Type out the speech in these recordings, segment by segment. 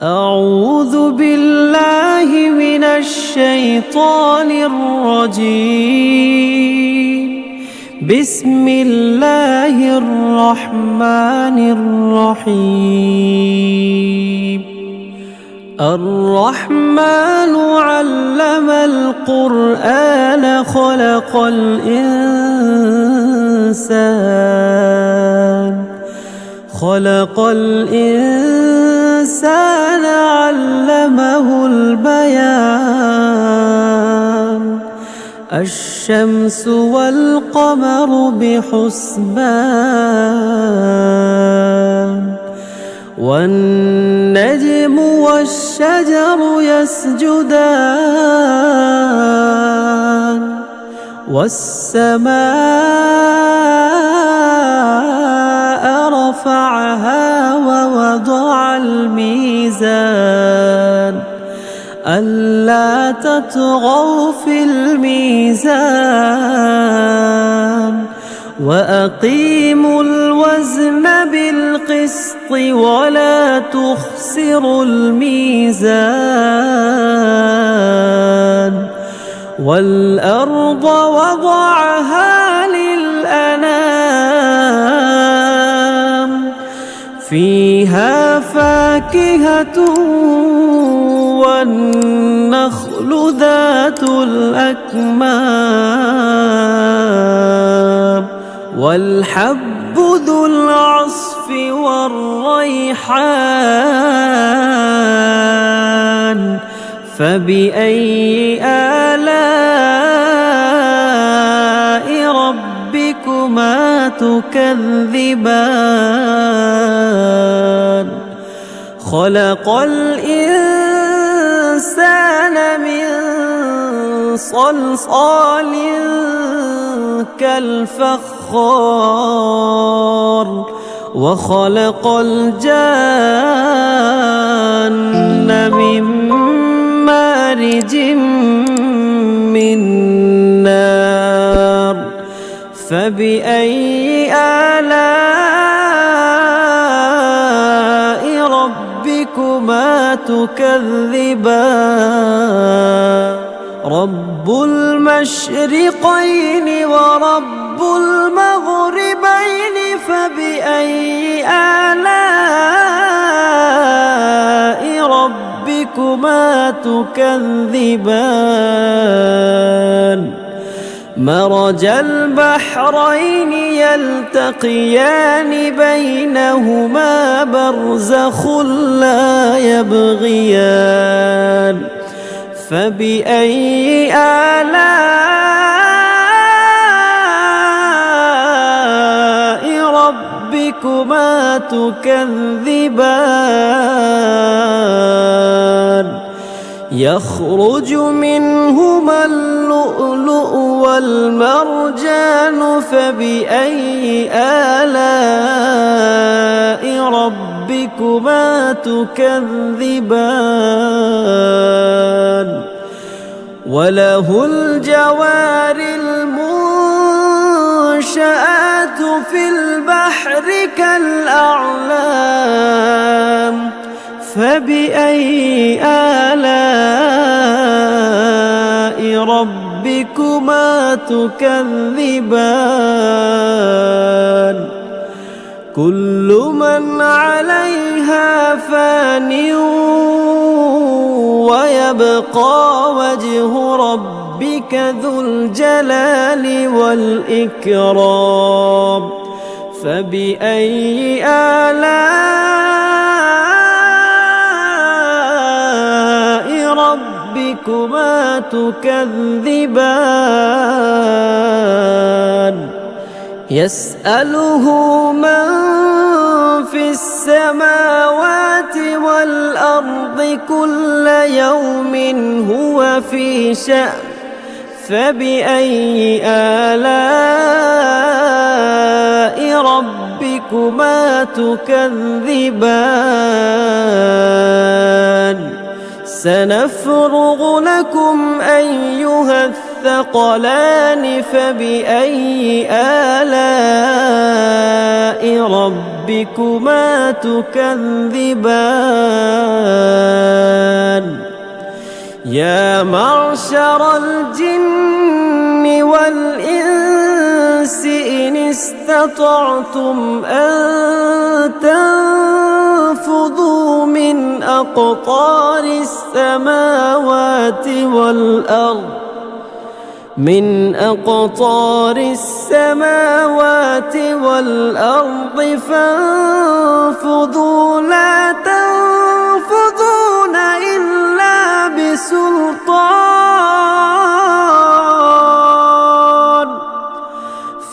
أعوذ بالله من الشيطان الرجيم. بسم الله الرحمن الرحيم. الرحمن علم القرآن خلق الإنسان علمه البيان. الشمس والقمر بحسبان والنجم والشجر يسجدان والسماء رفعها ووضع الميزان ألا تطغوا في الميزان وأقيموا الوزن بالقسط ولا تخسروا الميزان. والأرض وضعها للأنام فيها فاكهة والنخل ذات الأكمام والحب ذو العصف والريحان. فبأي آلاء ربكما تكذبان؟ خلق الإنسان من صلصال كالفخار وخلق الجان من مارج من نار. فبأي آلاء ربكما تكذبان؟ رب المشرقين ورب المغربين فبأي آلاء ربكما تكذبان؟ مرج البحرين يلتقيان بينهما برزخ لا يبغيان. فبأي آلاء ربكما تكذبان؟ يخرج منهما اللؤلؤ والمرجان فبأي آلاء ربكما تكذبان؟ وله الجوار المنشآت في البحر كالأعلام. فبأي آلاء ربكما تكذبان؟ كل من عليها فان ويبقى وجه ربك ذو الجلال والإكرام. فبأي آلاء ربكما تكذبان؟ يسأله من في السماوات والأرض كل يوم هو في شأن. فبأي آلاء ربكما تكذبان؟ سنفرغ لكم أيها الثقلان. فبأي آلاء ربكما تكذبان؟ يا معشر الجن والإنس إن استطعتم أن تنفذوا من أقطار السماوات والأرض فانفذوا لا تنفذون إلا بسلطان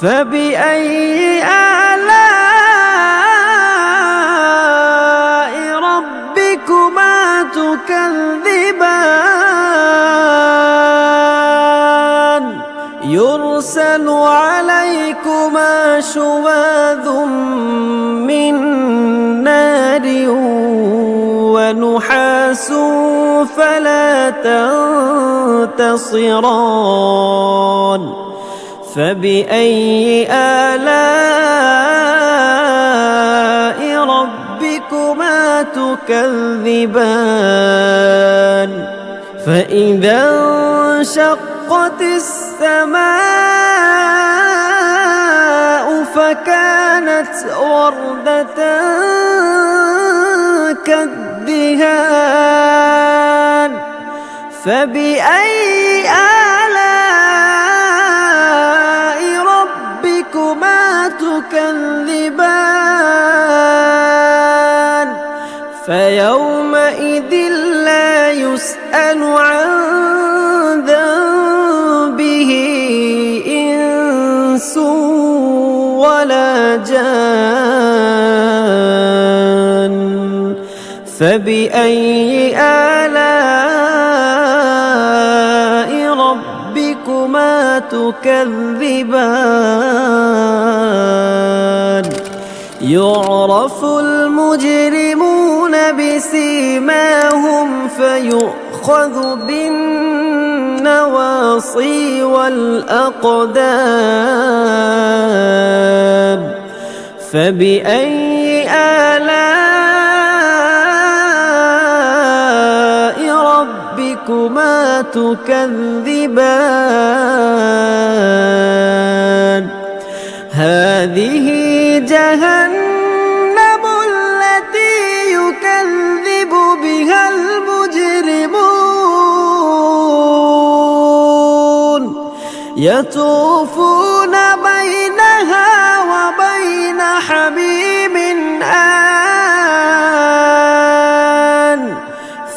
فبأي آلاء ربكما تكذبان يرسل عليكما شواظ من نار ونحاس فلا تنتصران فبأي آلاء ربكما تكذبان فإذا انشقت السماء فكانت وردة كالدهان فبأي آلاء ربكما تكذبان فيومئذ لا يسأل عن ذنبه إنس ولا جان فبأي آلاء ربكما تكذبان يعرف المجرمون بسيماهم فيؤخذ بالنواصي والأقدام فبأي آلاء ربكما تكذبان هذه جهنم التي يكذب بها المجرمون يطوفون بينها وبين حميم آن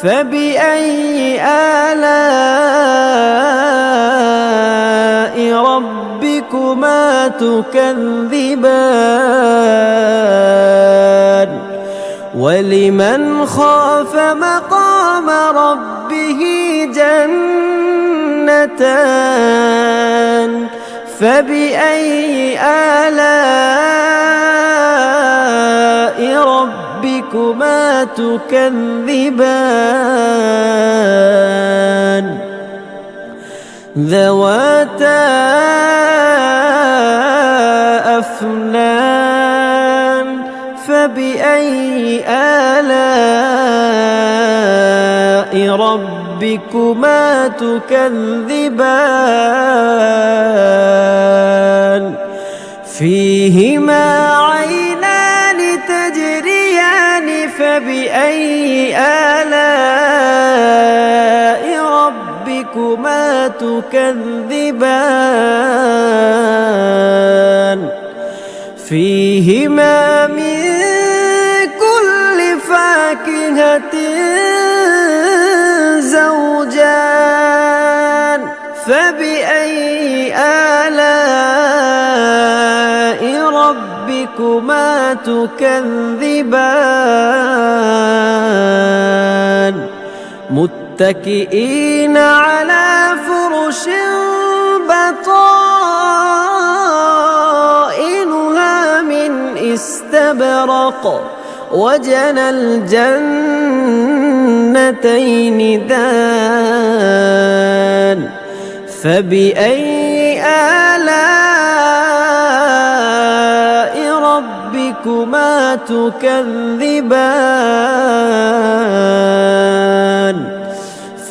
فبأي آلاء ربكما تكذبان ولمن خاف مقام ربه جنتان فبأي آلاء ربكما تكذبان ذواتا أفنان فبأي آلاء ربكما تكذبان فيهما عينان تجريان فبأي آلاء ربكما تكذبان فيهما من كل فاكهة زوجان فبأي آلاء ربكما تكذبان متكئين على فرش بطائنها من استبرق وجنى الجنتين دان فبأي آلاء ربكما تكذبان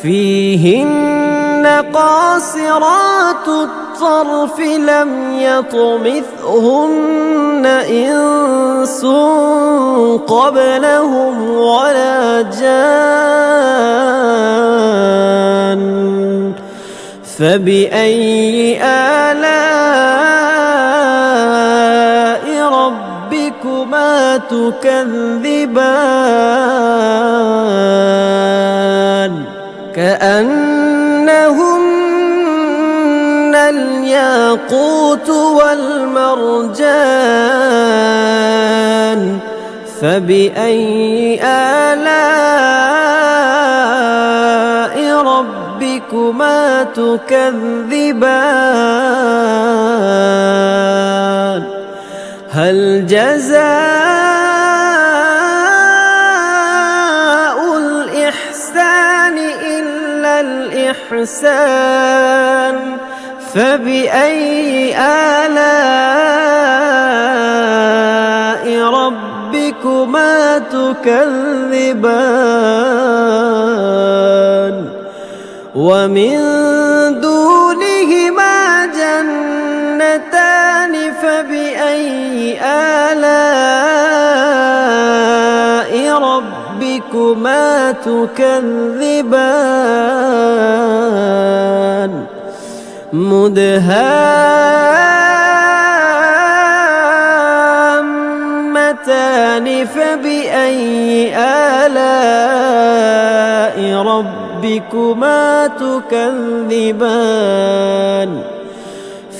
فيهن قاصرات الطرف لم يطمثهن إنس قبلهم ولا جان فبأي آلاء ربكما تكذبان كأنهن الياقوت والمرجان فبأي آلاء ربكما تكذبان هل جزاء الإحسان إلا الإحسان فبأي آلاء ربكما تكذبان ومن دونهما جنتان فبأي آلاء ربكما تكذبان مدهامتان فبأي آلاء ربكما تكذبان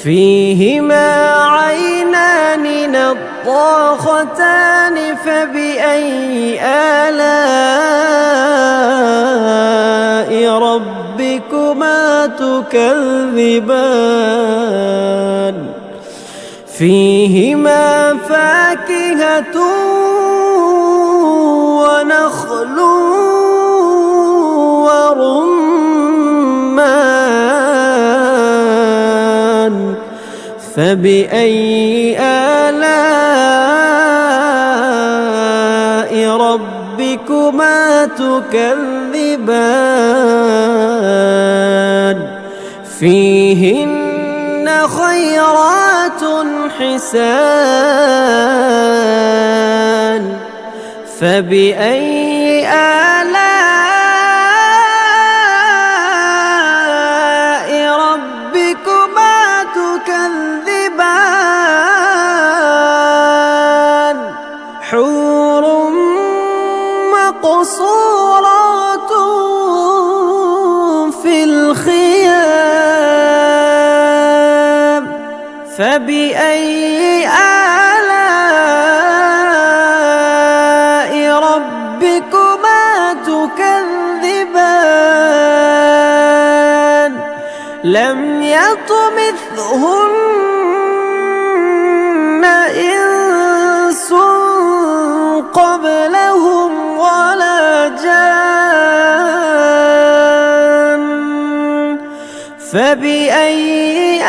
فيهما عينان نضاختان فبأي آلاء ربكما تكذبان فيهما فاكهة ونخل ورمان فبأي آلاء ربكما تكذبان فيهن خيرات حسان فبأي آلاء ربكما تكذبان حور مقصورات في الخيام فبأي آلاء ربكما تكذبان لم يطمثهن إنس قبلهم ولا جان فبأي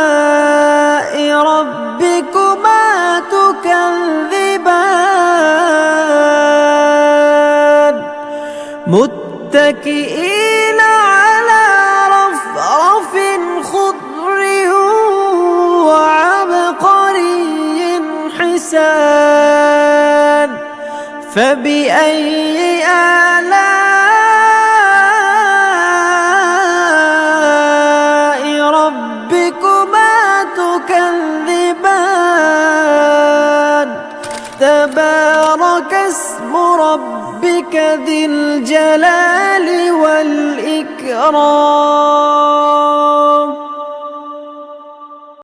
آلاء ربكما تكذبان متكئين على رفرف خضر وعبقري حسان فبأي آلاء ربكما تكذبان تبارك اسم ربك ذي الجلال والإكرام